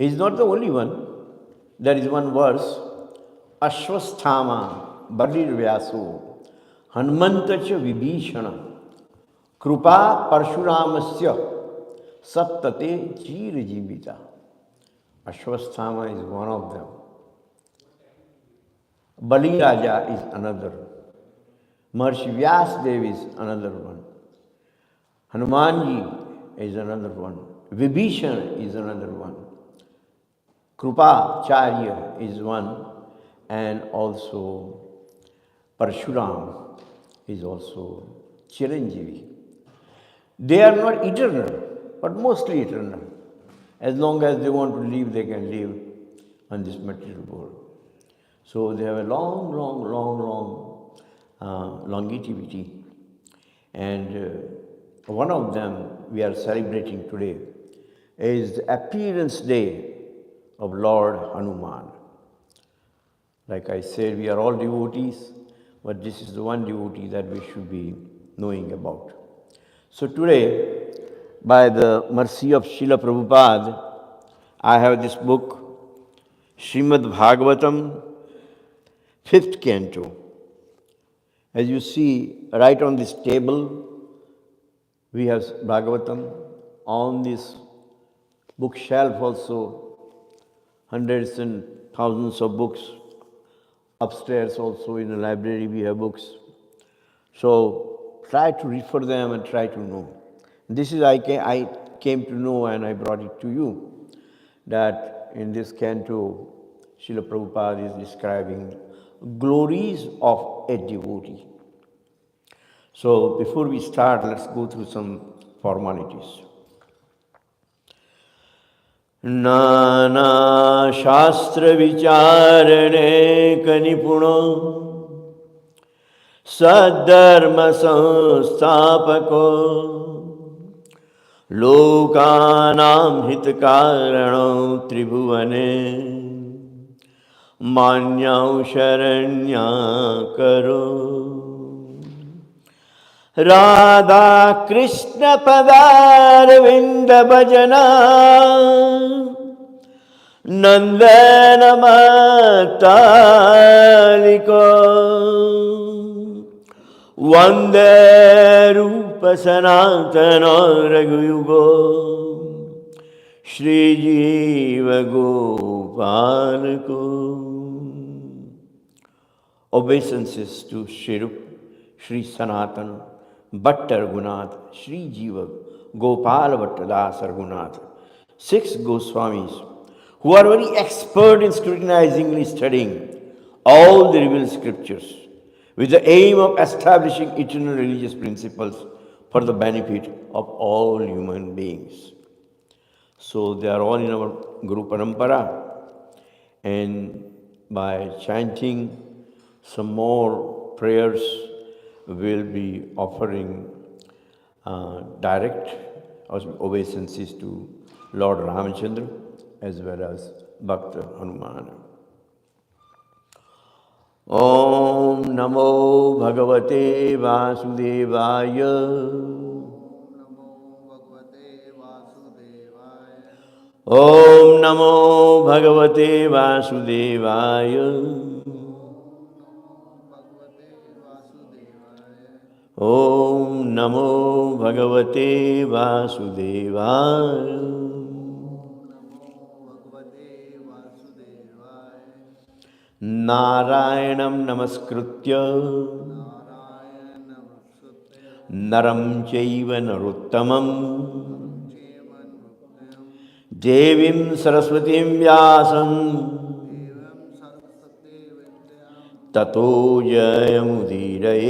He is not the only one. There is one verse, Ashwasthama Barirvyaso Hanumantacha Vibhishana Krupa Parshuramasya Saptate Chir Jivita. Ashwasthama is one of them. Bali Raja is another. Maharishi Vyasdev is another one. Hanumanji is another one. Vibhishana is another one. Krupacharya is one, and also Parshuram is also Chiranjeevi. They are not eternal, but mostly eternal. As long as they want to live, they can live on this material world. So they have a long longevity. And one of them we are celebrating today is the appearance day of Lord Hanuman. Like I said, we are all devotees, but this is the one devotee that we should be knowing about. So today, by the mercy of Srila Prabhupada, I have this book, Srimad Bhagavatam, 5th canto. As you see, right on this table, we have Bhagavatam. On this bookshelf also, hundreds and thousands of books. Upstairs also in the library we have books. So try to refer them and try to know. This is I came to know and I brought it to you, that in this canto, Srila Prabhupada is describing glories of a devotee. So before we start, let's go through some formalities. नाना शास्त्र विचारणे कनिपुणो सद्धर्म संस्थापको लोकानां हितकारणो त्रिभुवने मान्यौ शरण्या करो राधा कृष्ण पदारविंद भजना नंदन मत्तालिको वंदे रूप सनातन रघुयुगो श्रीजीव गोपाल को. Obeisances to Shri Rup, Shri Sanatan, Bhatta Raghunath, Shri Jiva, Gopal Bhattadas Raghunath, 6 Goswamis, who are very expert in scrutinizingly studying all the revealed scriptures with the aim of establishing eternal religious principles for the benefit of all human beings. So they are all in our Guru Parampara, and by chanting some more prayers, will be offering direct obeisances to Lord Ramachandra as well as Bhakta Hanuman. Om Namo Bhagavate Vasudevaya. Om Namo Bhagavate Vasudevaya. Om Namo Bhagavate Vasudevaya. Narayanam Namaskritya Naram Chaiva Narottamam Devim Saraswatim Vyasam Tato Jayamudiraye.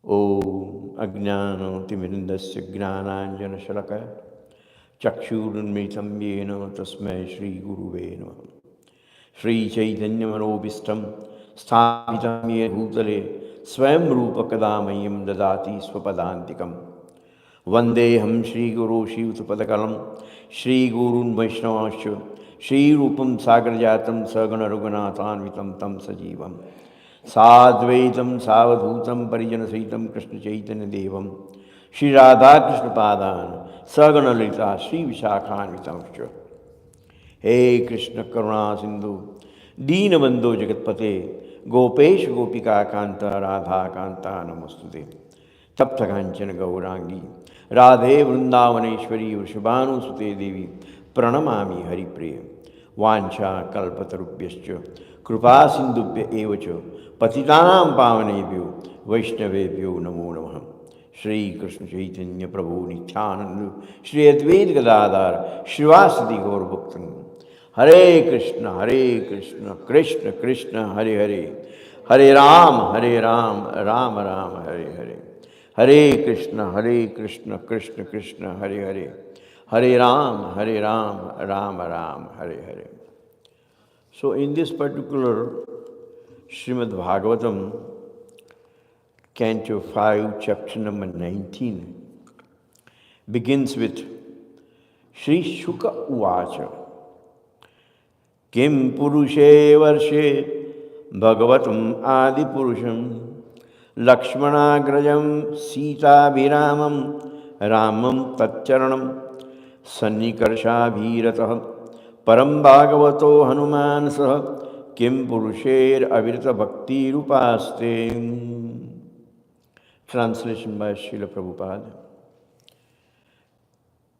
Om Ajnano Timirindasya Gnananjana Shalakaya Chakshurunmitam Yena Tasmai Shri Guruve Namaha. Shri Chaitanya Manobhistam Sthapitam Yena Bhutale Swayam Rupa Kadamayam Dadati Swapadantikam Vandeham Shri Guru Shivutapadalam Shri Gurun Vaishnavasya Shri Rupam Sagarjatam Sagana Raghunathānvitam Tam Sajivam Sadvaitam Savadhutam Parijana Saitam Krishna Chaitanya Devam Shri Radha Krishna Padan Saganalita Sri Vishakhanvitamscha. He Krishna Karuna Sindhu Deenabandhu Jagatpate Gopesh Gopika Kanta Radha Kanta Namastute Tapta Kanchana Gaurangi Radhe Vrindavaneshwari Vrishabhanu Sute Devi Pranamami Hari Priya Vancha Kalpatarubhyascha Krupa Sindhubhya Evacha Patitanam Pavanebhyo Vaishnavebhyo Namo Namah Shri Krishna Chaitanya Prabhu Nityananda Shri Advaita Gadadhar Shivasati Gaur Bhaktan Hare Krishna, Krishna Krishna, Hare Hare, Hare Ram, Ram Ram, Hare Hare. Hare Krishna, Krishna Krishna, Hare Hare. Hare Ram, Ram Ram, Hare Hare. So in this particular Srimad Bhagavatam, Canto 5, chapter number 19, begins with Shri Shuka Uvacha. Kim Purushe Varshe Bhagavatam Adi Purusham Lakshmanagrajam Sita Viramam Ramam Tatcharanam Sannikarsha Bhiratah Param Bhagavato Hanuman Sah Kim Purusher Avirta Bhakti Rupaste. Translation by Srila Prabhupada.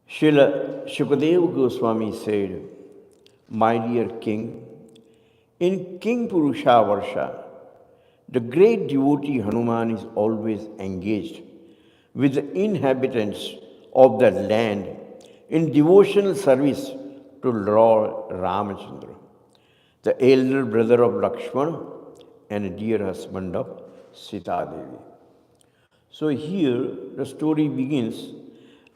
Srila Shukadeva Goswami said, My dear king, in King Purusha Varsha, the great devotee Hanuman is always engaged with the inhabitants of that land in devotional service to Lord Ramachandra, the elder brother of Lakshmana and a dear husband of Sita Devi. So here the story begins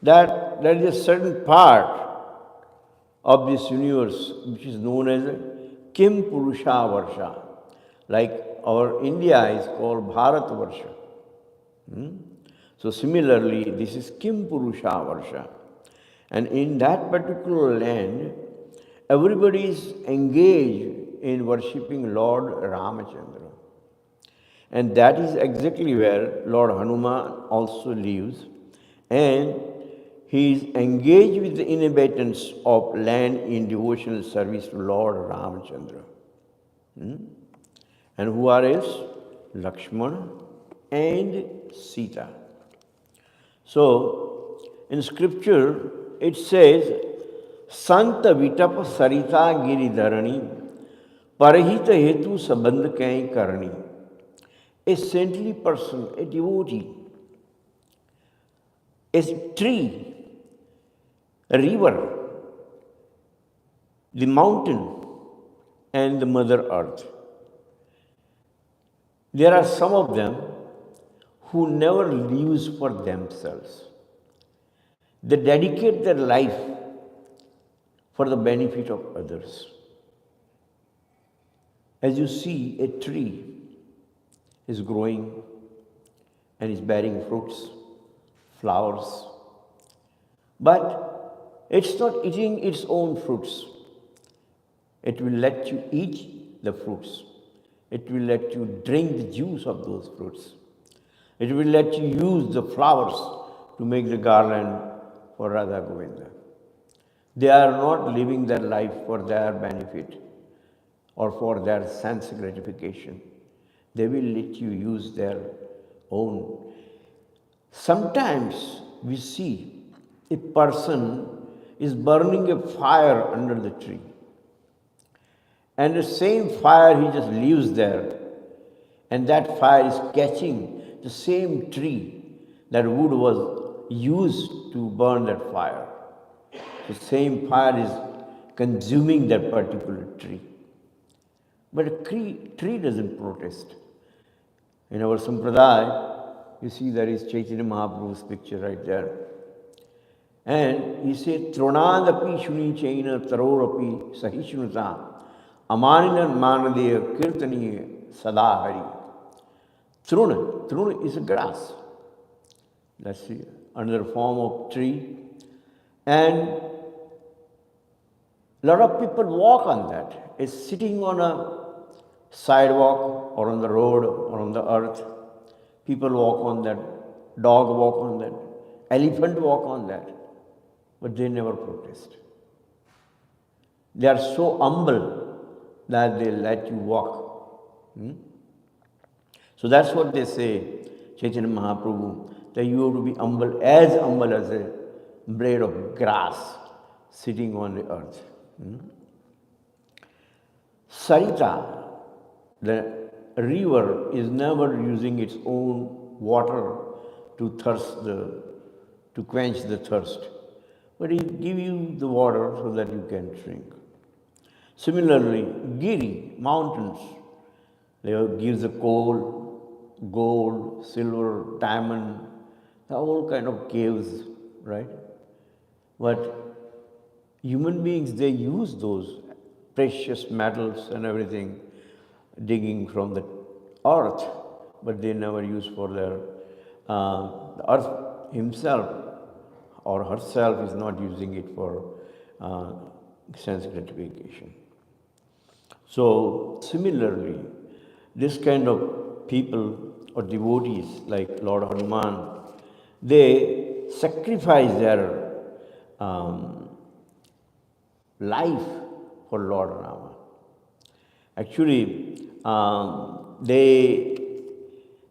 that there is a certain part of this universe which is known as Kim Purusha Varsha. Like our India is called Bharat Varsha. So similarly, this is Kim Purusha Varsha. And in that particular land, everybody is engaged in worshipping Lord Ramachandra. And that is exactly where Lord Hanuman also lives. And he is engaged with the inhabitants of land in devotional service to Lord Ramachandra. And who are else? Lakshmana and Sita. So, in scripture, it says, Santa Vitapa Sarita Giridharani Parahita Hetu Sabandh Kai Karani. A saintly person, a devotee, a tree, a river, the mountain, and the Mother Earth. There are some of them who never lives for themselves. They dedicate their life for the benefit of others. As you see, a tree is growing and is bearing fruits, flowers, but it's not eating its own fruits. It will let you eat the fruits. It will let you drink the juice of those fruits. It will let you use the flowers to make the garland for Radha Govinda. They are not living their life for their benefit or for their sense gratification. They will let you use their own. Sometimes we see a person is burning a fire under the tree. And the same fire he just leaves there. And that fire is catching the same tree that wood was used to burn that fire. The same fire is consuming that particular tree. But a tree doesn't protest. In our Sampradaya, you see there is Chaitanya Mahaprabhu's picture right there. And he said, Tronadapi Shuni Chaina Tarorapi Sahishunuta Amaninan Manadeya Kirtani Sadahari. Truna is a grass. That's another form of tree. And a lot of people walk on that. It's sitting on a sidewalk or on the road or on the earth. People walk on that. Dog walk on that. Elephant walk on that. but they never protest. They are so humble that they let you walk. So that's what they say, Chaitanya Mahaprabhu, that you have to be humble as a blade of grass sitting on the earth. Sarita, the river, is never using its own water to quench the thirst, but it gives you the water so that you can drink. Similarly, Giri, mountains, they gives the coal, gold, silver, diamond, all kind of caves, right? But human beings, they use those precious metals and everything digging from the earth, but they never use for their, the earth himself or herself is not using it for sense gratification. So, similarly, this kind of people or devotees like Lord Hanuman, they sacrifice their life for Lord Rama. Actually, they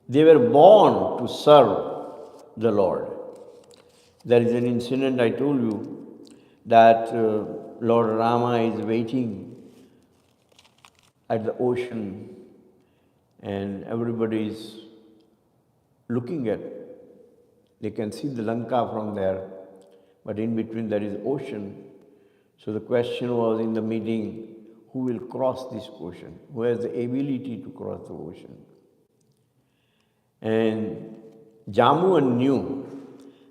were born to serve the Lord. There is an incident I told you that Lord Rama is waiting at the ocean and everybody is looking at. They can see the Lanka from there, but in between there is ocean. So the question was in the meeting, who will cross this ocean? Who has the ability to cross the ocean? And Jamuan knew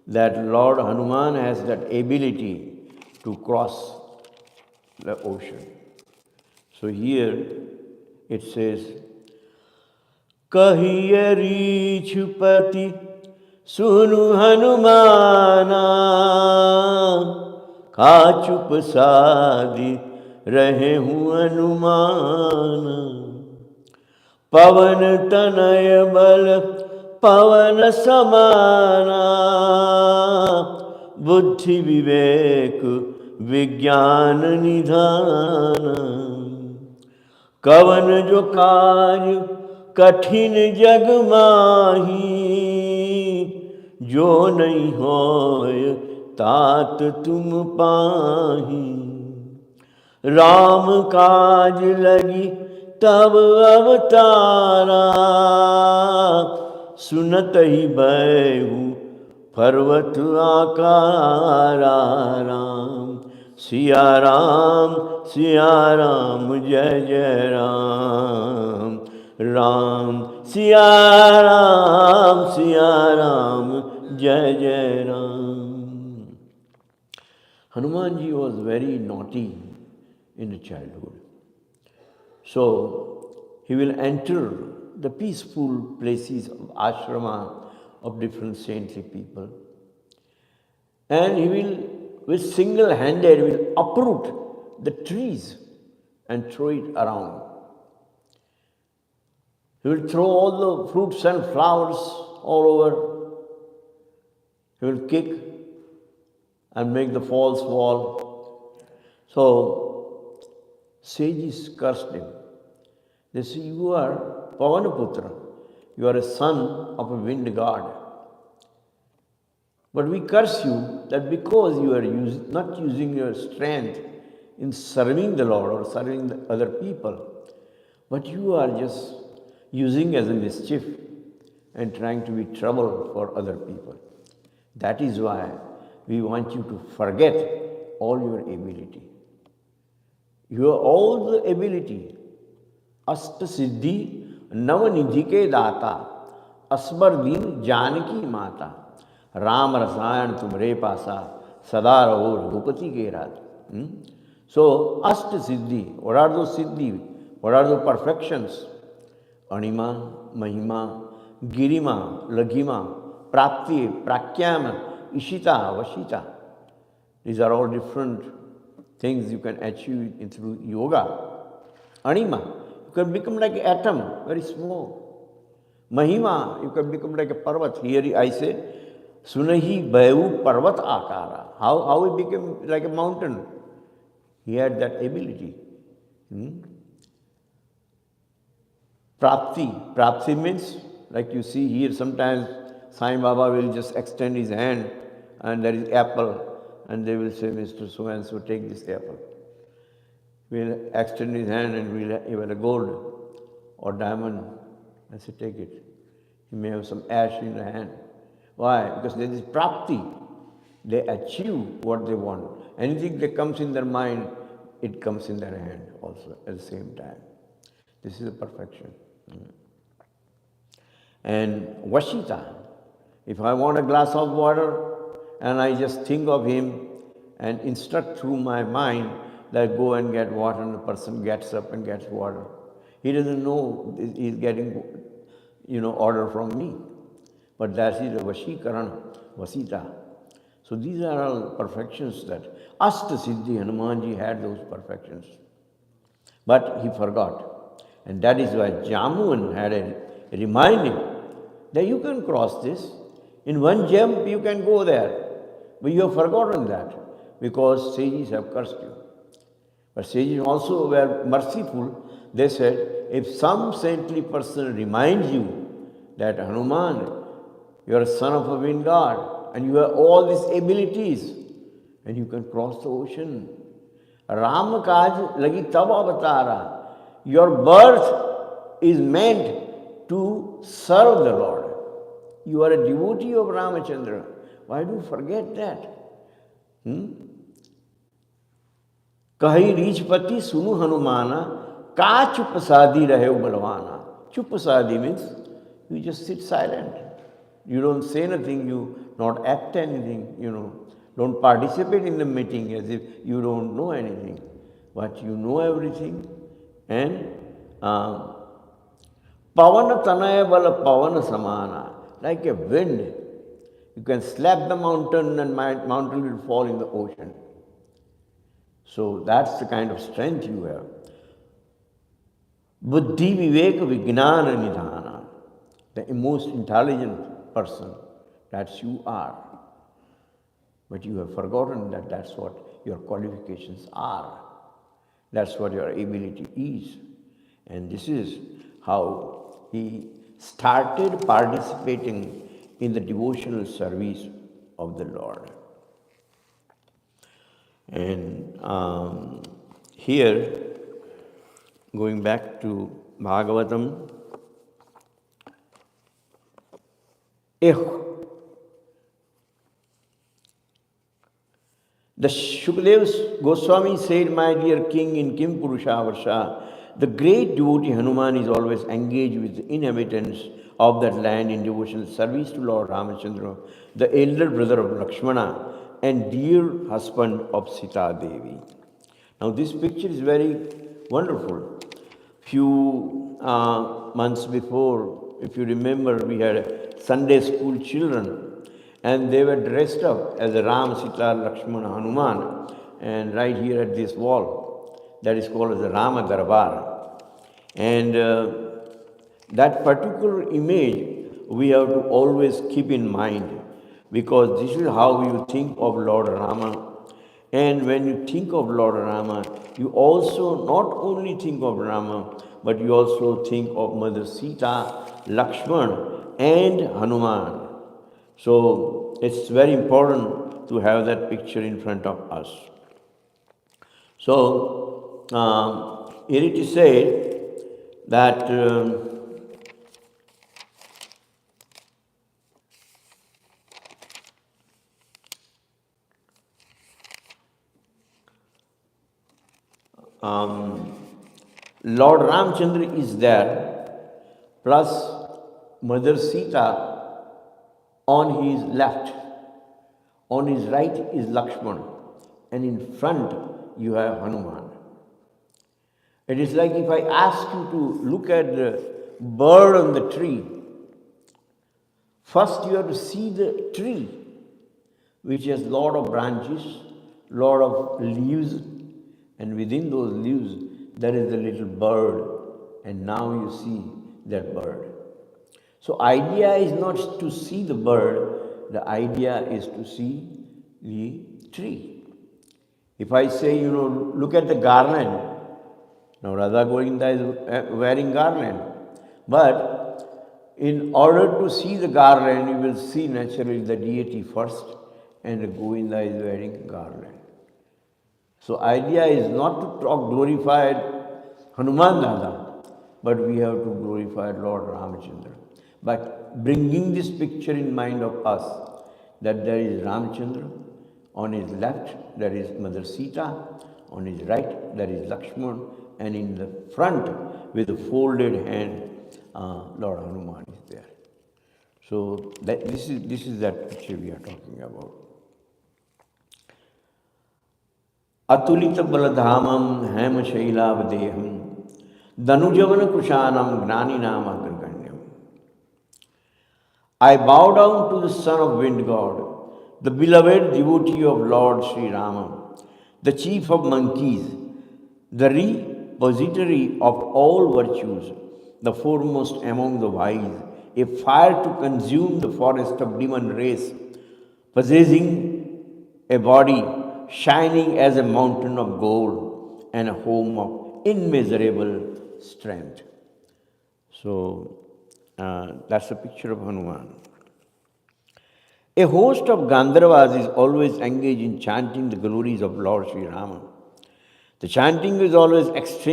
that Lord Hanuman has that ability to cross the ocean. So here it says, Kahiya Richupati Sunu Hanumana Kachup Sadi Rahe Hu Hanumana Pavan Tanaya Bal Pavan Samana Buddhi Vivek Vigyan Nidhana कवन जो कार्य कठिन जग माही जो नहीं होय तात तुम पाही राम काज लगी तब अवतारा सुनत ही बैहु पर्वत आकारा राम सिया राम जय जय राम राम सिया राम जय जय Ram. Hanuman ji was very naughty in the childhood. So he will enter the peaceful places of ashrama of different saintly people, and he will with single-handed will uproot the trees and throw it around. He will throw all the fruits and flowers all over. He will kick and make the false wall. So sages cursed him. They say, you are Pavanaputra. You are a son of a wind god. But we curse you that because you are not using your strength in serving the Lord or serving the other people, but you are just using as a mischief and trying to be trouble for other people. That is why we want you to forget all your ability. You have all the ability. Asta Siddhi Navanidhi ke data Asbar Din Janaki Mata Ram Rasayan Tumre Pasa Sada Raho Rupati ke Radha. So, Asta Siddhi, what are those Siddhi? What are the perfections? Anima, Mahima, Girima, Laghima, Prapti, Prakyama, Ishita, Vashita. These are all different things you can achieve through yoga. Anima, you can become like an atom, very small. Mahima, you can become like a parvat. Here I say, Sunahi Bayu Parvat Akara. How he became like a mountain. He had that ability. Prapti. Prapti means, like you see here, sometimes Sai Baba will just extend his hand and there is apple and they will say, Mr. So-and-so, take this apple. Will extend his hand and he will have a gold or diamond. I say, take it. He may have some ash in the hand. Why? Because there is prapti. They achieve what they want. Anything that comes in their mind, it comes in their hand also at the same time. This is a perfection. And Vashita, if I want a glass of water and I just think of him and instruct through my mind that go and get water, and the person gets up and gets water. He doesn't know he's getting, order from me. But that is a Vashikarana, Vasita. So these are all perfections that Asta Siddhi Hanumanji had those perfections. But he forgot. And that is why Jamuan had a reminding that you can cross this. In one jump you can go there. But you have forgotten that because sages have cursed you. But sages also were merciful. They said, if some saintly person reminds you that Hanuman, you are a son of a wind god and you have all these abilities and you can cross the ocean. Ram Kaj lagi tab avatara. Your birth is meant to serve the Lord. You are a devotee of Ramachandra. Why do you forget that? Kahi Rijpati Sunu Hanumana, Ka Chupasadi Rahe Balwana. Chupasadi means you just sit silent. You don't say anything, you not act anything, Don't participate in the meeting as if you don't know anything. But you know everything. And Pavana Tanaya Bala Pavana Samana, like a wind. You can slap the mountain and mountain will fall in the ocean. So that's the kind of strength you have. Buddhi Viveka Vijnana Nidhana, the most intelligent person, that's you are. But you have forgotten that that's what your qualifications are. That's what your ability is. And this is how he started participating in the devotional service of the Lord. And here, going back to Bhagavatam, the Shukadeva Goswami said, my dear king in Kim Purusha Varsha, the great devotee Hanuman is always engaged with the inhabitants of that land in devotional service to Lord Ramachandra, the elder brother of Lakshmana and dear husband of Sita Devi. Now this picture is very wonderful. Few months before, if you remember, we had Sunday school children and they were dressed up as a Ram, Sita, Lakshmana, Hanuman. And right here at this wall, that is called as the Rama Darbar. And that particular image we have to always keep in mind because this is how you think of Lord Rama. And when you think of Lord Rama, you also not only think of Rama, but you also think of Mother Sita, Lakshman, and Hanuman. So it's very important to have that picture in front of us. So here it is said that Lord Ramchandra is there, plus Mother Sita on his left. On his right is Lakshman, and in front you have Hanuman. It is like if I ask you to look at the bird on the tree. First you have to see the tree, which has lot of branches, lot of leaves, and within those leaves there is a little bird, and now you see that bird. So idea is not to see the bird, the idea is to see the tree. If I say, look at the garland, now Radha Govinda is wearing garland, but in order to see the garland, you will see naturally the deity first, and the Govinda is wearing garland. So idea is not to talk glorified Hanuman Dada, but we have to glorify Lord Ramachandra. But bringing this picture in mind of us, that there is Ramachandra, on his left there is Mother Sita, on his right there is Lakshman, and in the front with a folded hand, Lord Hanuman is there. So this is that picture we are talking about. अतुलित बलधामम हेम शैलावदेहम दनुजवन कुशानम ज्ञानी नाम अग्रगण्यम. I bow down to the son of wind god, the beloved devotee of Lord Sri Rama, the chief of monkeys, the repository of all virtues, the foremost among the wise, a fire to consume the forest of demon race, possessing a body shining as a mountain of gold and a home of immeasurable strength. So that's a picture of Hanuman. A host of Gandharvas is always engaged in chanting the glories of Lord Sri Rama. The chanting is always extreme.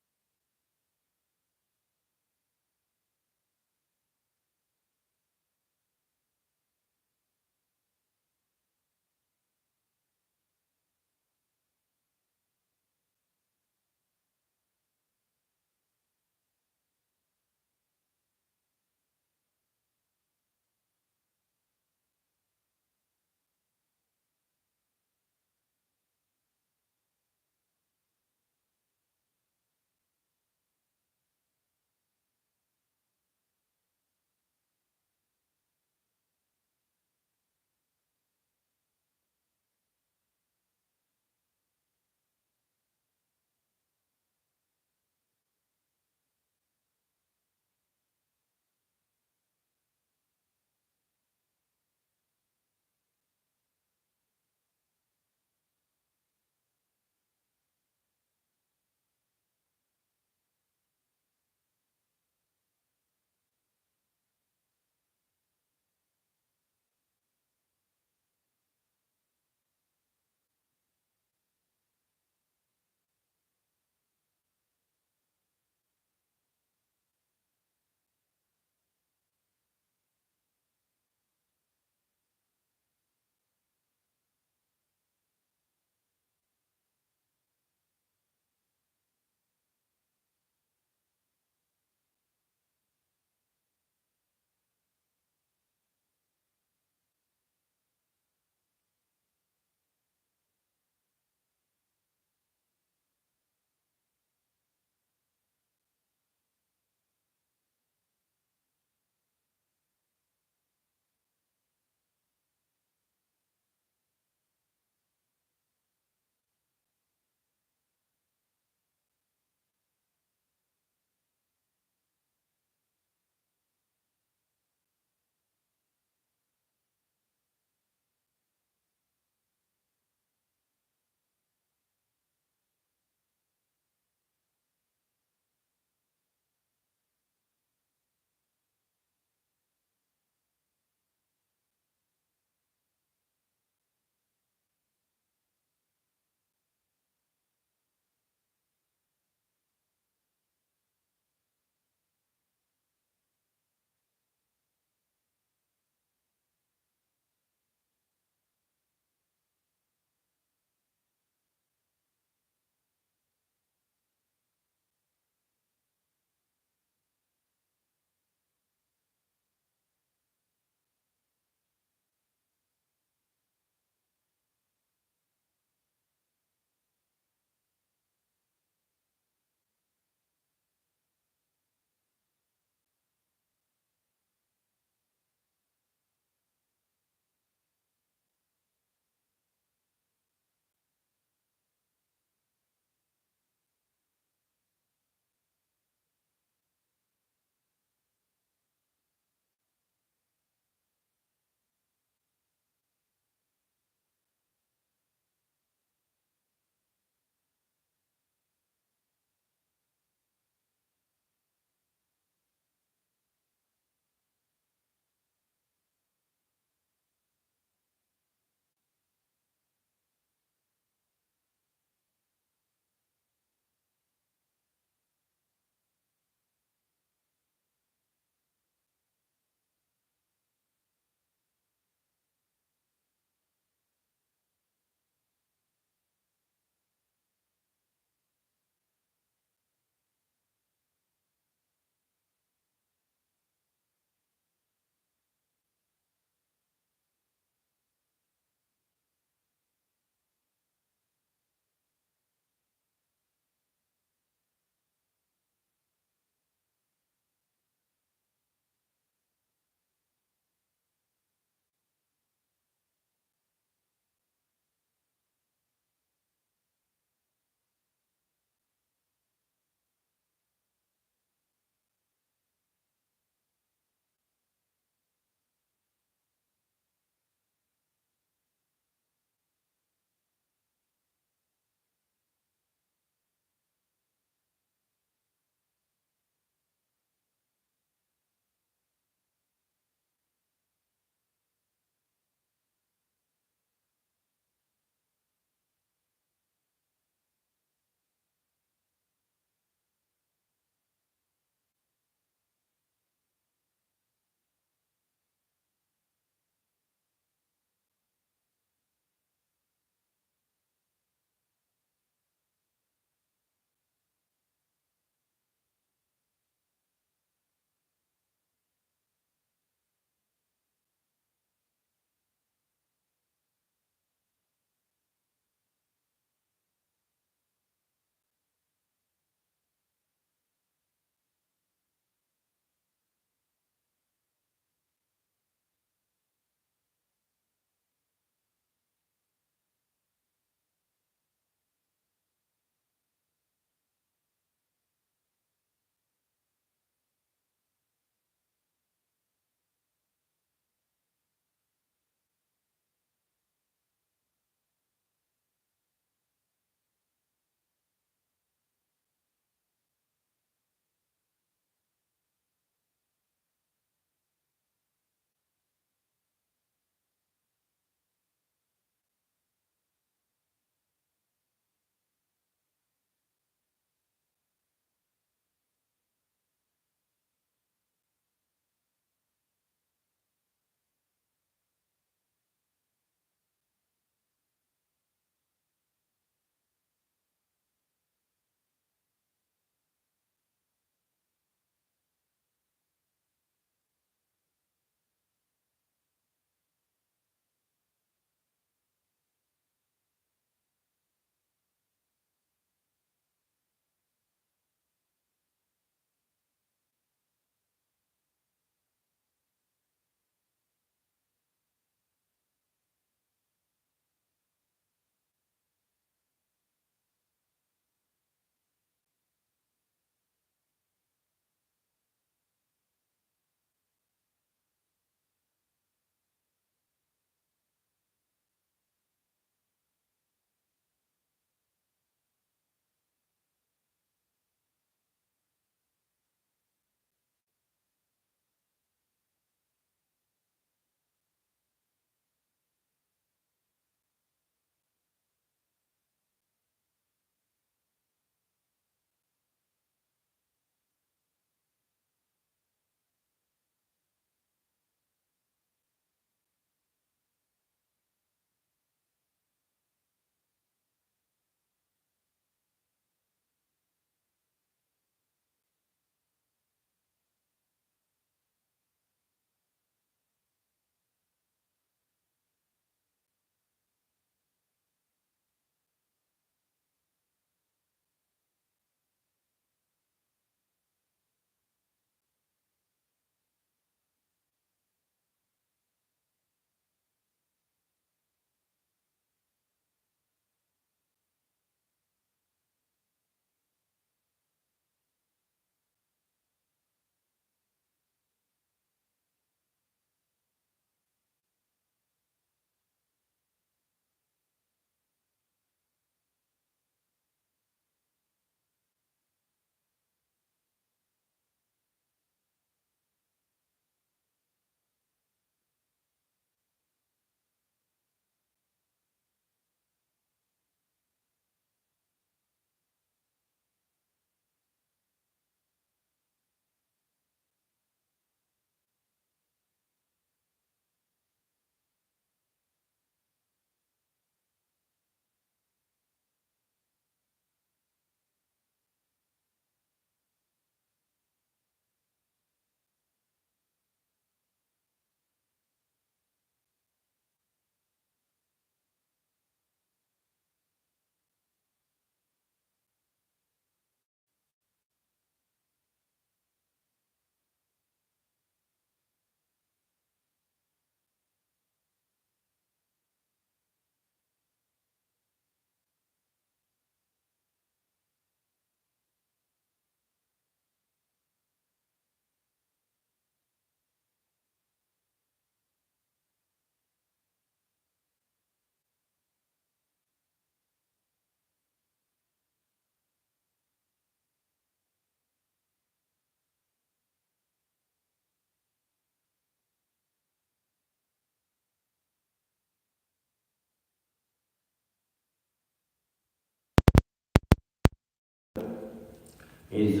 is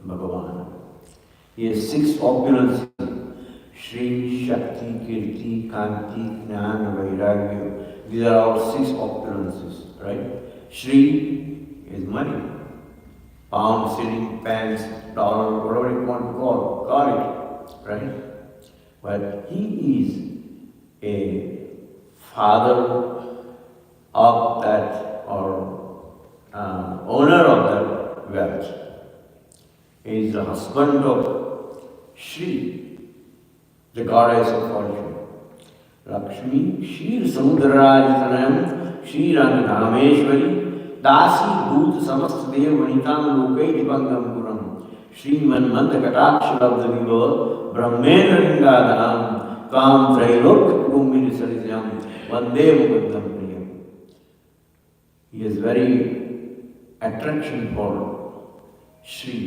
Bhagavan. He has 6 opulences: Shri, Shakti, Kirti, Kanti, Jnana, Vairagya. These are all 6 opulences, right? Shri is money, pound, shilling, pence, dollar, whatever you want to call it, right? But he is a father of that, or owner of that wealth. He is the husband of Shri, the goddess of fortune. Lakshmi, Shir Samudrarajanam, Shri Rangameshwari, Dasi Bhoot Samast Dev Vanitam Lokai Dipangam Puram, Shri Manmanta Katakshara Viva, Brahmena Ringadanam, Kam Trailok Kumini Sarisyam, Vande Mukundam Priyam. He has very attraction for Shri,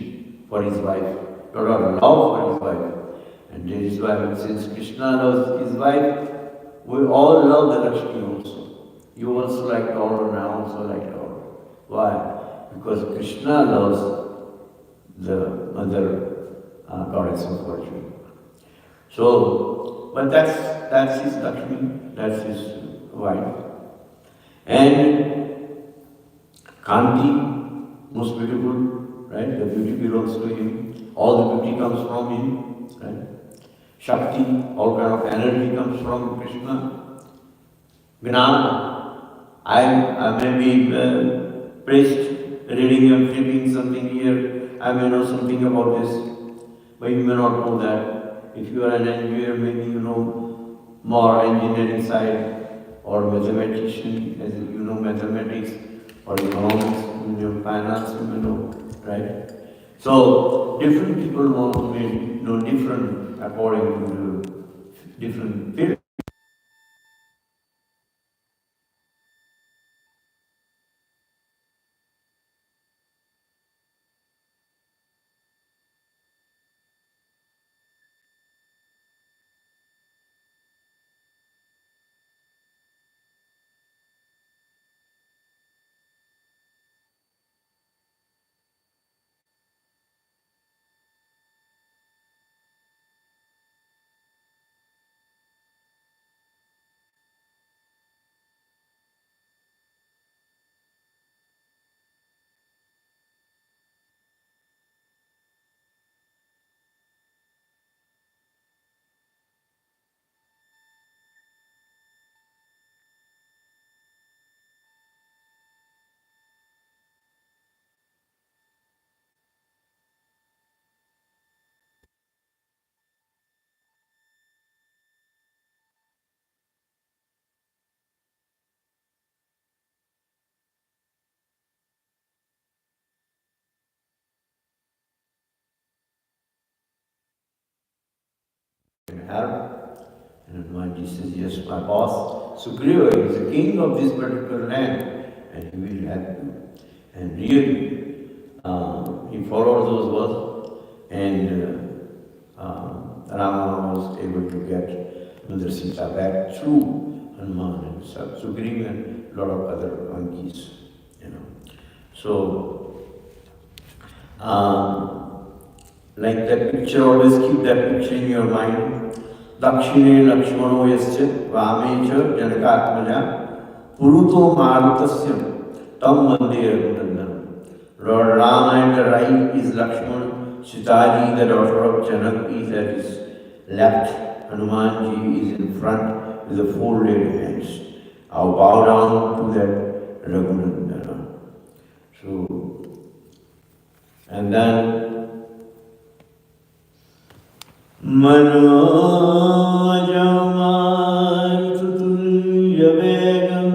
for his wife, a lot of love for his wife. And that is why, since Krishna loves his wife, we all love the Lakshmi also. You also like Lord and I also like Lord. Why? Because Krishna loves the mother goddess of fortune. So, but that's his Lakshmi, that's his wife. And Kanti, most beautiful, right? The beauty belongs to him. All the beauty comes from him, right? Shakti, all kind of energy comes from Krishna. Gnana, I may be priest, reading and flipping something here, I may know something about this, but you may not know that. If you are an engineer, maybe you know more engineering side, or mathematician, as you know mathematics, or economics, you know finance, you may know, right? So different people know different according to the different fields. And Hanuman says, yes, my boss, Sugriva is the king of this particular land, and he will help you. And really, he followed those words, and Rama was able to get Mother Sita back through Hanuman and Sugriva and a lot of other monkeys, you know. So, like that picture, always keep that picture in your mind. Dakshine Lakshmano Yasya Vamecha Janakatmaja Puruto Marutasya Tam Vande Raghurandanam. Lord Rama at the right is Lakshman, Sitaji, the daughter of Janak, is at his left, Hanumanji is in front with the folded hands. I'll bow down to that Raghunandana. So, and then Manojamantulya Vegam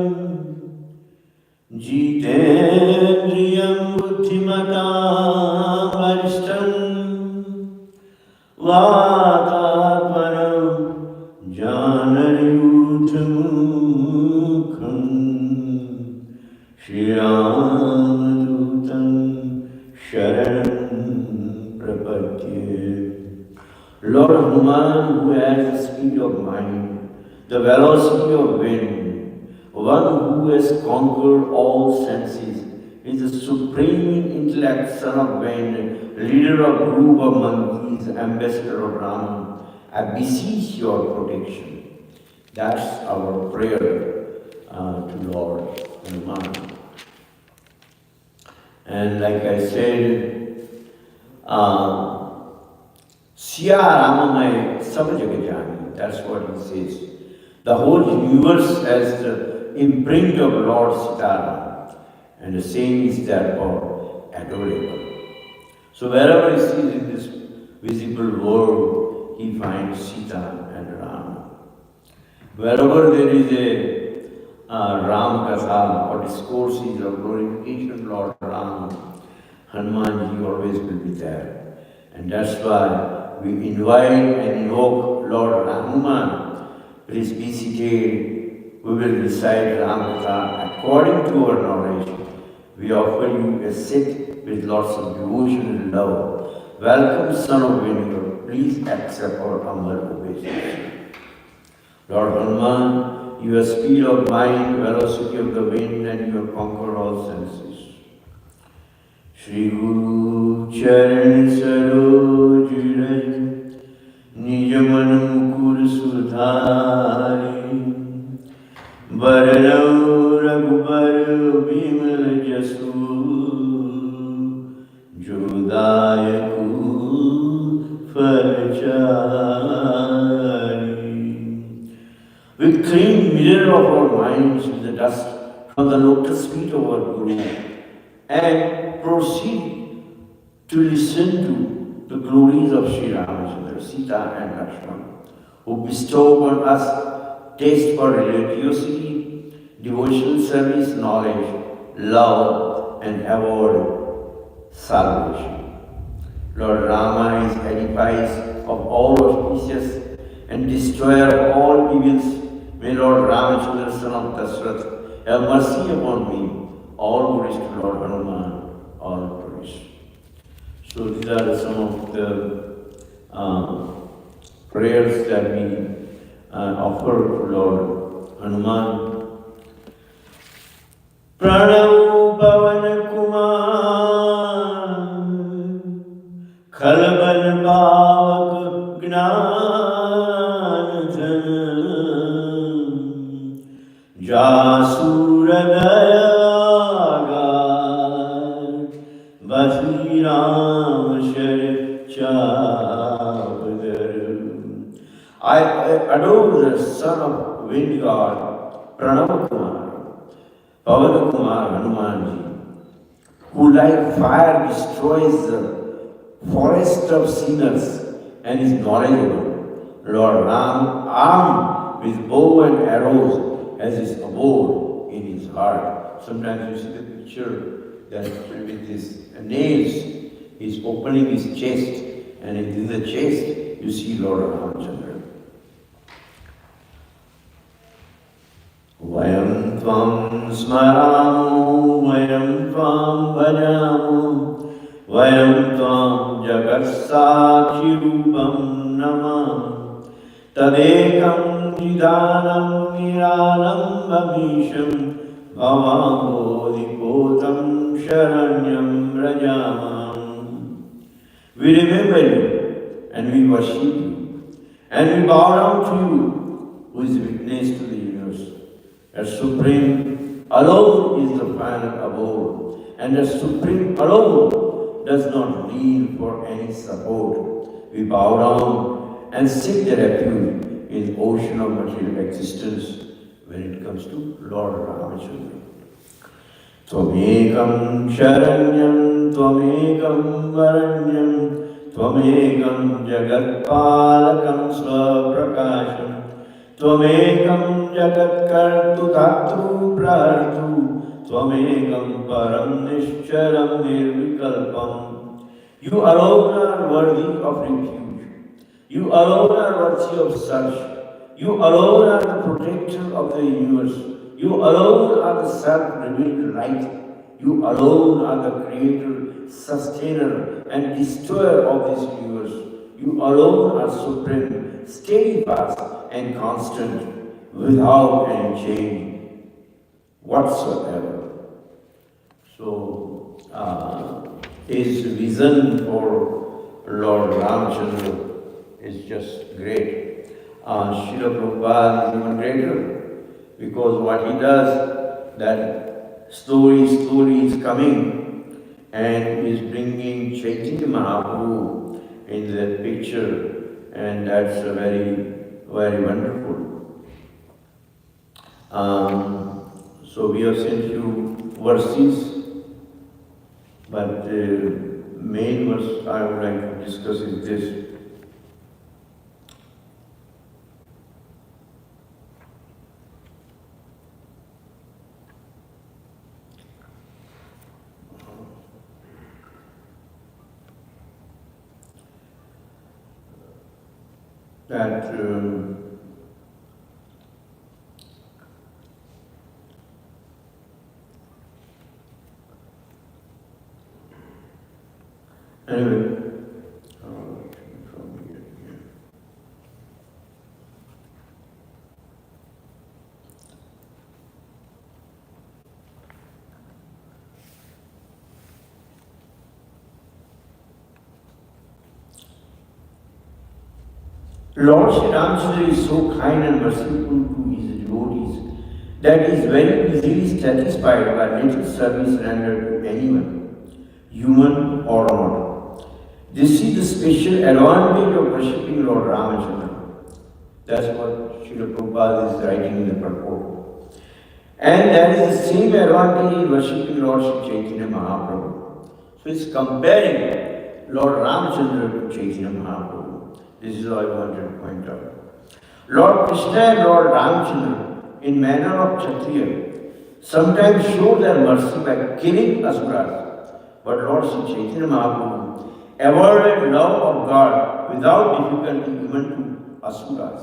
Jitendriyam Buddhimatam Varishtam Vatatmanam Janariyuthamukham Shriamadutam Sharanam Prapadye. Lord Hanuman, who has the speed of mind, the velocity of wind, one who has conquered all senses, is the supreme intellect, son of wind, leader of group of monkeys, ambassador of Ram. I beseech your protection. That's our prayer to Lord Hanuman. And like I said, Siya Ramamay Sab Jagat, that's what he says. The whole universe has the imprint of Lord Sitaram, and the same is therefore adorable. So wherever he sees in this visible world, he finds Sita and Rama. Wherever there is a Ram Katha or discourses or glorification of Lord Rama, Hanumanji always will be there. And that's why we invite and invoke Lord Hanuman. Please be seated. We will recite Ram Katha according to our knowledge. We offer you a seat with lots of devotion and love. Welcome, son of Vinegar. Please accept our humble obeisance. Lord Hanuman, you have speed of mind, velocity of the wind, and you have conquered all senses. Shri Guru Charan Saroj Raj Nijaman Mukur Sudhari Varanav Raghubar Bimal Jasu Jodayaku Farchari. We clean mirror of our minds with the dust from the lotus feet of our Guru and proceed to listen to the glories of Sri Ramachandra, Sita and Lakshmana, who bestow upon us taste for religiosity, devotional service, knowledge, love, and award salvation. Lord Rama is edifice of all auspicious and destroyer of all evils. May Lord Ramachandra, son of Dasrath, have mercy upon me. All glories to Lord Hanuman, all glories. So these are some of the prayers that we offer to Lord Hanuman. Pranav Pavan Kumar Khalban Bhavak Gnan Jasuradaya Basi Ram Sharif Chabdar. I adore the son of wind god Pranav Kumar, Pavan Kumar Hanumanji, who like fire destroys the forest of sinners and is knowledgeable. Lord Ram, armed with bow and arrows, has his abode in his heart. Sometimes you see the picture that with his nails, he's opening his chest, and in the chest you see Lord Ramachandra. Vayam tvam smaramu, vayam tvam bhajamu, vayam tvam jagat sakshi rupam namam, tadekam jidhanam niralam bhamisham, Bhavambodhipotam Sharanyam Rajamam. We remember you and we worship you and we bow down to you, who is witness to the universe. As Supreme alone is the final abode, and as Supreme alone does not need for any support. We bow down and seek the refuge in the ocean of material existence when it comes to Lord Ramachandra. Tvamekam Sharanyam, Tvamekam Varanyam, Tvamekam Jagatpalakam Svaprakasham, Tvamekam Jagatkartu Tatru Prahartu, Tvamekam Param Nishcharam Nirvikalpam. You alone are worthy of refuge. You alone are worthy of search. You alone are the protector of the universe. You alone are the self-revealed light. You alone are the creator, sustainer, and destroyer of this universe. You alone are supreme, steadfast, and constant, without any change whatsoever. So, his vision for Lord Ramchandra is just great. Srila Prabhupada is even greater because what he does, that story is coming and is bringing Chaitanya Mahaprabhu in that picture, and that's very, very wonderful. So we have sent you verses, but the main verse I would like to discuss is this. That anyway, from here. Lord Sri Ramchandra is so kind and merciful to his devotees that he is very easily satisfied by little service rendered to anyone, human or not. This is the special advantage of worshipping Lord Ramachandra. That's what Srila Prabhupada is writing in the purport. And that is the same advantage in worshipping Lord Sri Chaitanya Mahaprabhu. So it's comparing Lord Ramachandra to Chaitanya Mahaprabhu. This is all I wanted to point out. Lord Krishna and Lord Ramchandra, in manner of Kshatriya, sometimes show their mercy by killing asuras. But Lord Sri Chaitanya Mahaprabhu avoided love of God without difficulty even to asuras.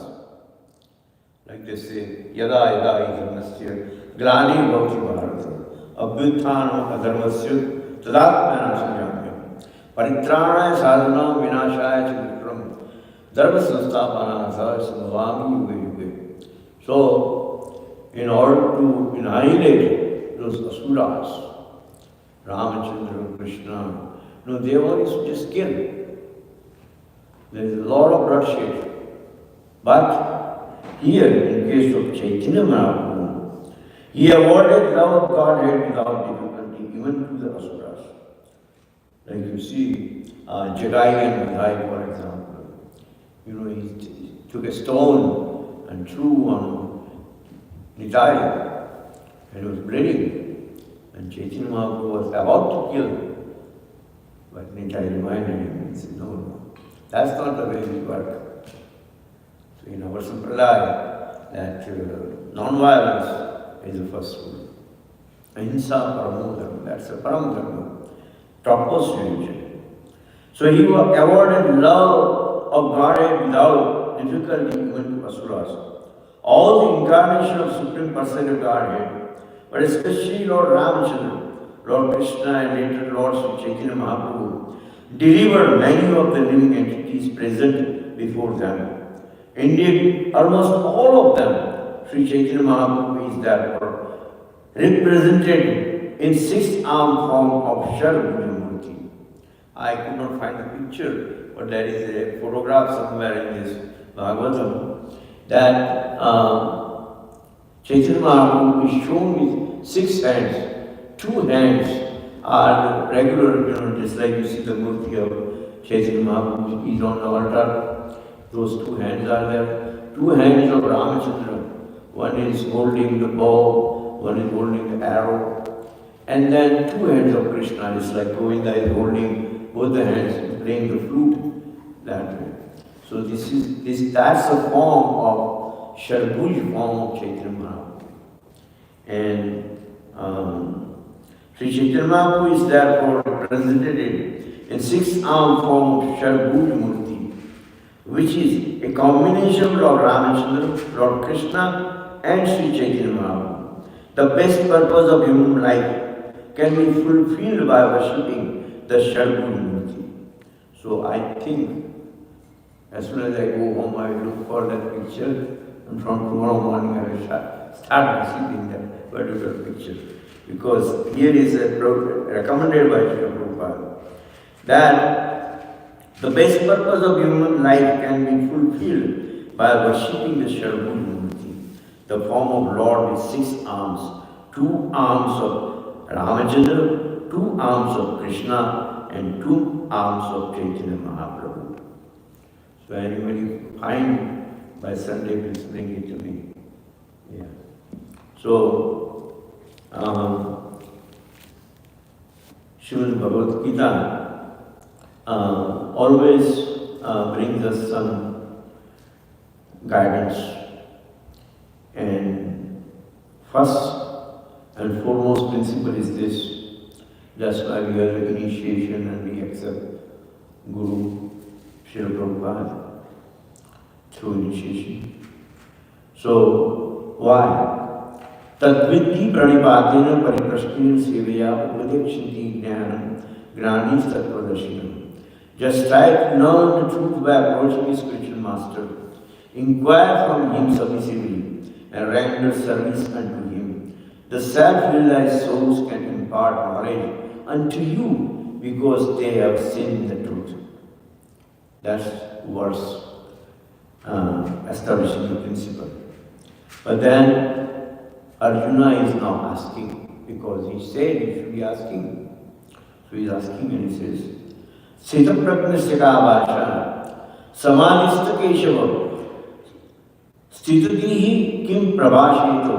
Like they say, Yada Yada Idharmasya Glani Bhavati Bharata Abhyuthana Adharmasya Tadatmana Samyamya Paritrana Sadhana Vinashaya Chitram Dharma Sanstapana Sahasambhavami Yuga Yuga. So, in order to annihilate those asuras, Ramachandra, Krishna, they were just killed. There is a lot of bloodshed. But here, in case of Chaitanya Mahaprabhu, he avoided love of Godhead without difficulty, even to the asuras. Like you see, Jagai and Madhai, for example. He took a stone and threw on Nitai, and he was bleeding. And Chaitanya Mahaprabhu was about to kill, but Nitai reminded him. He said, no, that's not the way we work. So in our sampradaya, that non-violence is the first rule. Ahimsa paramo dharma, that's the param dharma, topmost religion. So he avoided love of Godhead without difficulty even to asuras. All the incarnation of Supreme Personality of Godhead, but especially Lord Ramachandra, Lord Krishna and later Lord Sri Chaitanya Mahaprabhu, delivered many of the living entities present before them. Indeed, almost all of them, Sri Chaitanya Mahaprabhu is therefore represented in six-armed form of Sharabhuja. I could not find the picture, but there is a photograph somewhere in this Bhagavatam that Chaitanya Mahaprabhu is shown with 6 hands. 2 hands are regular, just like you see the murti of Chaitanya Mahaprabhu is on the altar. Those 2 hands are there. 2 hands of Ramachandra. One is holding the bow, one is holding the arrow. And then 2 hands of Krishna, just like Govinda is holding both the hands, playing the flute that way. So that's a form of Sharbhuj form of Chaitanya Mahaprabhu. And Sri Chaitanya Mahaprabhu is therefore represented in 6-armed form of Sharbhuj Murti, which is a combination of Lord Ramachandra, Lord Krishna and Sri Chaitanya Mahaprabhu. The best purpose of human life can be fulfilled by worshipping the Sharbhuj Murti. So I think as soon as I go home, I will look for that picture, and from tomorrow morning I will start receiving that particular picture. because here is recommended by Srila Prabhupada that the best purpose of human life can be fulfilled by worshipping the Sarvabhuta, the form of Lord with 6 arms, 2 arms of Ramachandra, 2 arms of Krishna, and 2 arms of Chaitanya Mahaprabhu. So anybody find by Sunday, please bring it to me. Yeah. So, Srimad Bhagavad Gita always brings us some guidance. And first and foremost principle is this. That's why we have initiation and we accept Guru Srila Prabhupada through initiation. So, why? Tadviddhi pranipadena pariprashnena sevaya upadekshanti jnanam gnani sattvadarshina. Just try to learn the truth by approaching a spiritual master. Inquire from him submissively and render service unto him. The self-realized souls can impart knowledge unto you because they have seen the truth. That's verse establishing the principle. But then Arjuna is now asking, because he said he should be asking. So he is asking and he says, Sita prajnasya vasha samanista keshava stitatihi kim prabhashito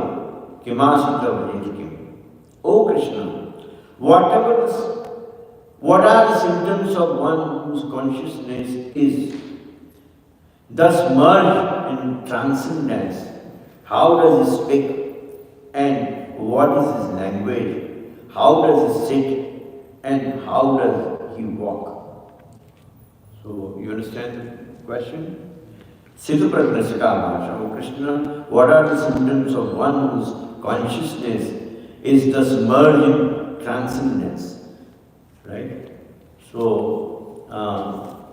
kimasita vritikim. O Krishna, what are the symptoms of one whose consciousness is thus merged in transcendence? How does he speak? And what is his language? How does he sit? And how does he walk? So, you understand the question? Sita prajnasya bhasha. O Krishna, what are the symptoms of one whose consciousness is thus merged in transcendence? Right? So,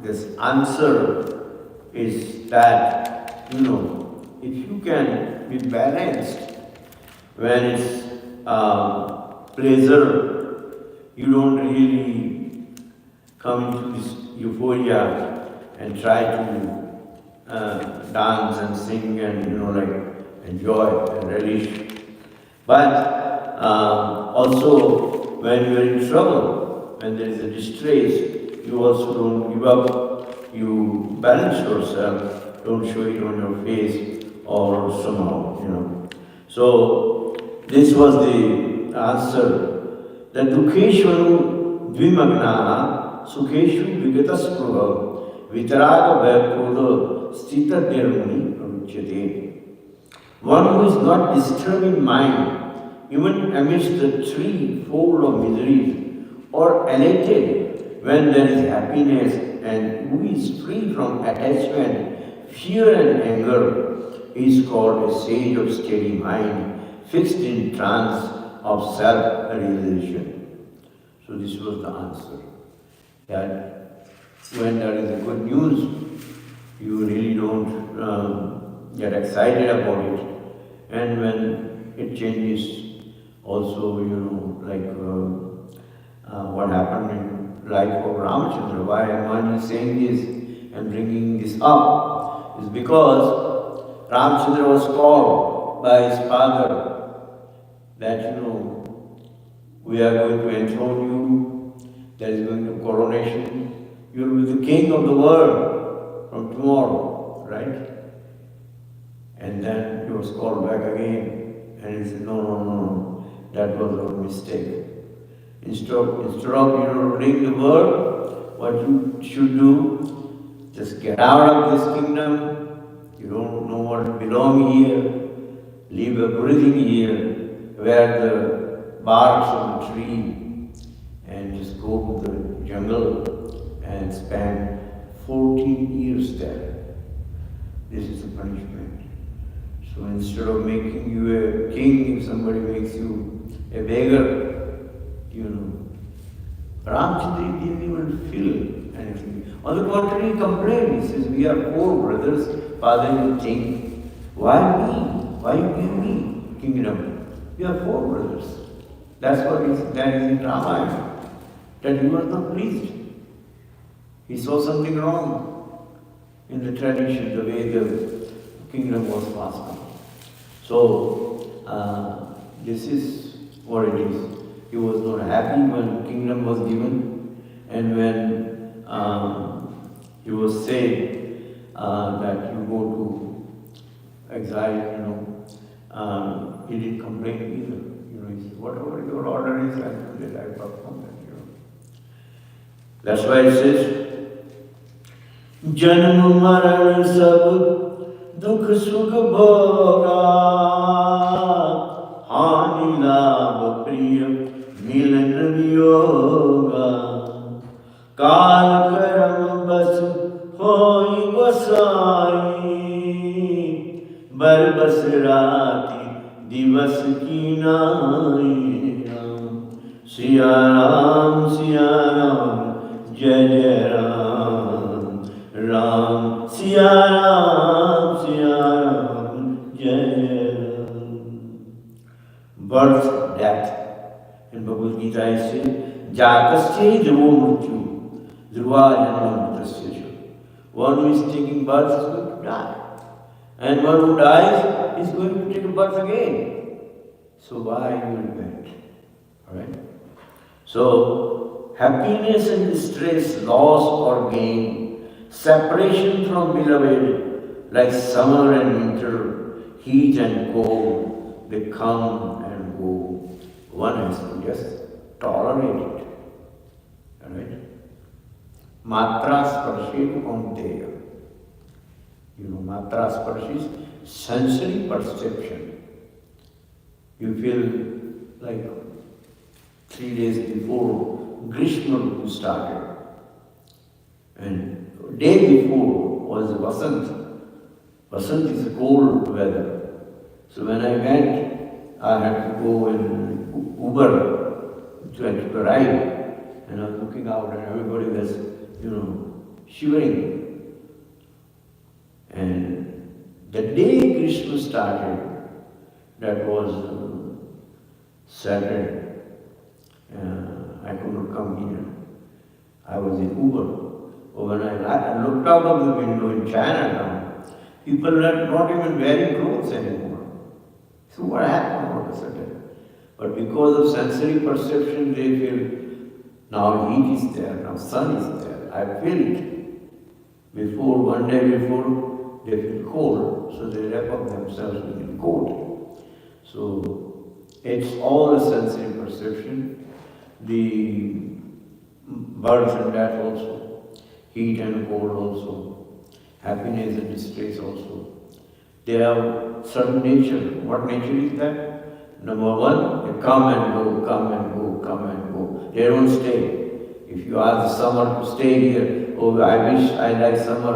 this answer is that, if you can be balanced when it's pleasure, you don't really come into this euphoria and try to dance and sing and enjoy and relish. But also when you are in trouble, when there is a distress, you also don't give up. You balance yourself. Don't show it on your face or somehow. So this was the answer. That dukheshvaru dvimagnaha sukheshu vigataspruha vitaraga vayakoda stita nirmuni pramuchyate. One who is not disturbing mind, even amidst the threefold of miseries, or elated when there is happiness, and who is free from attachment, fear and anger, is called a sage of steady mind, fixed in trance of self-realization. So this was the answer. That when there is a good news, you really don't get excited about it. And when it changes, also, what happened in life of Ramachandra. Why am I saying this and bringing this up? Is because Ramachandra was called by his father that, we are going to enthrone you, there is going to be coronation, you will be the king of the world from tomorrow, right? And then he was called back again, and he said, no, that was a mistake. Instead of ruling the world, what you should do, just get out of this kingdom. You don't know what belong here. Leave everything here, where the barks of the tree, and just go to the jungle and spend 14 years there. This is the punishment. So instead of making you a king, if somebody makes you a beggar, Ramchandra didn't even feel anything. On the contrary, he complained. He says, we are 4 brothers, father will think, why me? Why you give me kingdom? We are 4 brothers. That's what that is in Ramayana, that he was not pleased. He saw something wrong in the tradition, the way the kingdom was passed on. So, this is what it is. He was not happy when kingdom was given, and when he was said that you go to exile, he didn't complain either. He said, whatever your order is, I do that, I perform that. That's why it says, Janam maran sab dukh sukh bhoga hani labh priya milan viyoga kal karam bas hoy vasai bar bas rati divas ki nai Siya Ram Jai Jai Ram Ram Siya Ram Jai Jai Ram. Birth, death. In Bhagavad Gita I say, Jatasya Dhruva Mrityu Dhruva Janmamritasya. One who is taking birth is going to die. And one who dies is going to take birth again. So why you repent? Alright? So, happiness and distress, loss or gain, separation from beloved, like summer and winter, heat and cold, they come and go. One has to just tolerate it. Alright? Matra sparshetu kaunteya. Matra sparsh is sensory perception. You feel like 3 days before Grishma Ritu started, and day before was Vasant. Vasant is cold weather. So when I went, I had to go in Uber to arrive, and I was looking out, and everybody was, shivering. And the day Grishma started, that was Saturday. I could not come here. I was in Uber. When I looked out of the window in China, people were not even wearing clothes anymore. So what happened all of a sudden? But because of sensory perception, they feel now heat is there, now sun is there. I feel it. Before, one day before, they feel cold, so they wrap up themselves in coat. So it's all a sensory perception. The birth and death also, heat and cold also, happiness and distress also. They have certain nature. What nature is that? Number one, they come and go, come and go, come and go. They don't stay. If you ask the summer to stay here, oh, I wish I like summer,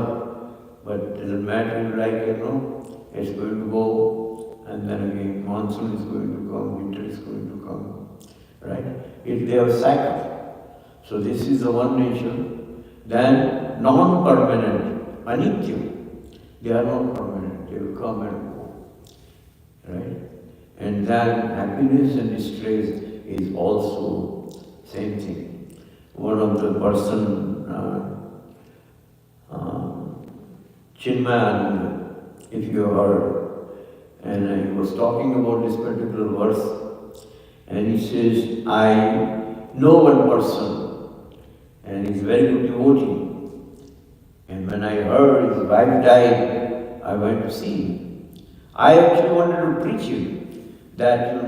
but it doesn't matter if you like it, no. It's going to go, and then again, monsoon is going to come, winter is going to come. Right? They have cycle. So this is the one nature. Then non-permanent, anitya. They are not permanent. They will come and go. Right? And then happiness and distress is also same thing. One of the person, Chinmayananda, if you have heard, and he was talking about this particular verse. And he says, I know one person, and he's very good devotee. And when I heard his wife died, I went to see him. I actually wanted to preach him that,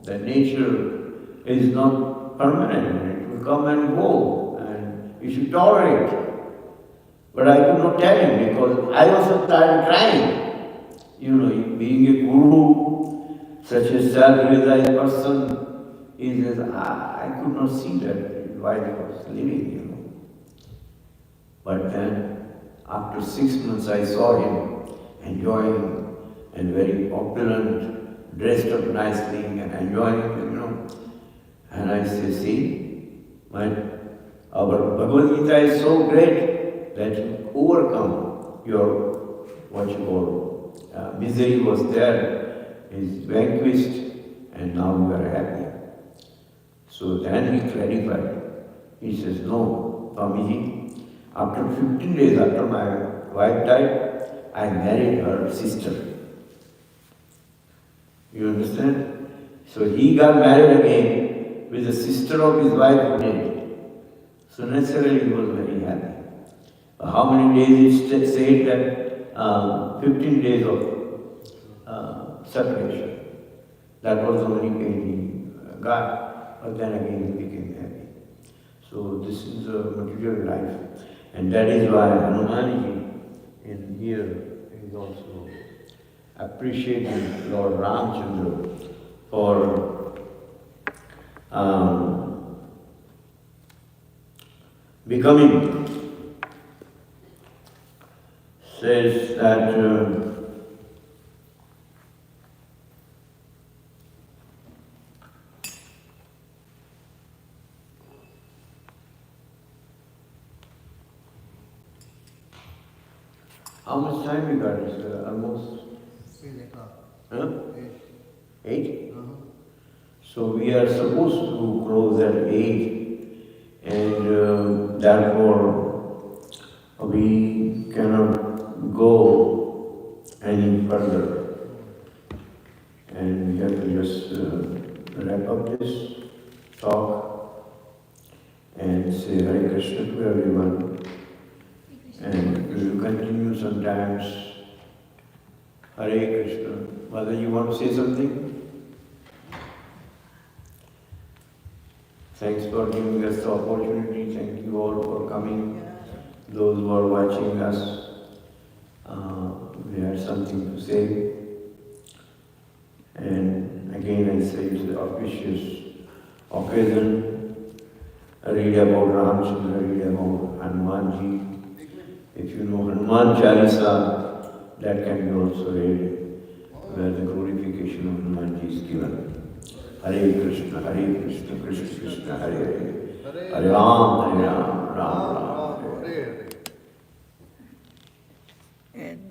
that nature is not permanent, it will come and go, and you should tolerate it. But I could not tell him because I also started crying. Being a guru, such a self-realized person, he says, I could not see that while he was living, But then, after 6 months, I saw him enjoying and very opulent, dressed up nicely and enjoying, And I say, see, our Bhagavad Gita is so great that you overcome your, misery was there, is vanquished, and now you are happy. So then he clarified. He says, no, Swamiji, after 15 days after my wife died, I married her sister. You understand? So he got married again with the sister of his wife who did. So naturally he was very happy. How many days it said that 15 days of separation. That was the only pain he got, but then again he became happy. So this is a material life, and that is why Hanumanji in here is also appreciating Lord Ramchandra for becoming, says that how much time we got? Is almost 8? So we are supposed to close at 8, and therefore we cannot go any further. And we have to just wrap up this talk and say Hare Krishna to everyone. And we will continue sometimes. Hare Krishna. Mother, you want to say something? Thanks for giving us the opportunity. Thank you all for coming. Those who are watching us, we had something to say. And again, I say it's the auspicious occasion. Read about Ramchandra, read about Hanumanji. If you know Hanuman Chalisa, that can be also read, where the glorification of Hanumanji is given. Hare Krishna, Krishna Krishna, Hare Hare, Hare Ram, Ram Ram. And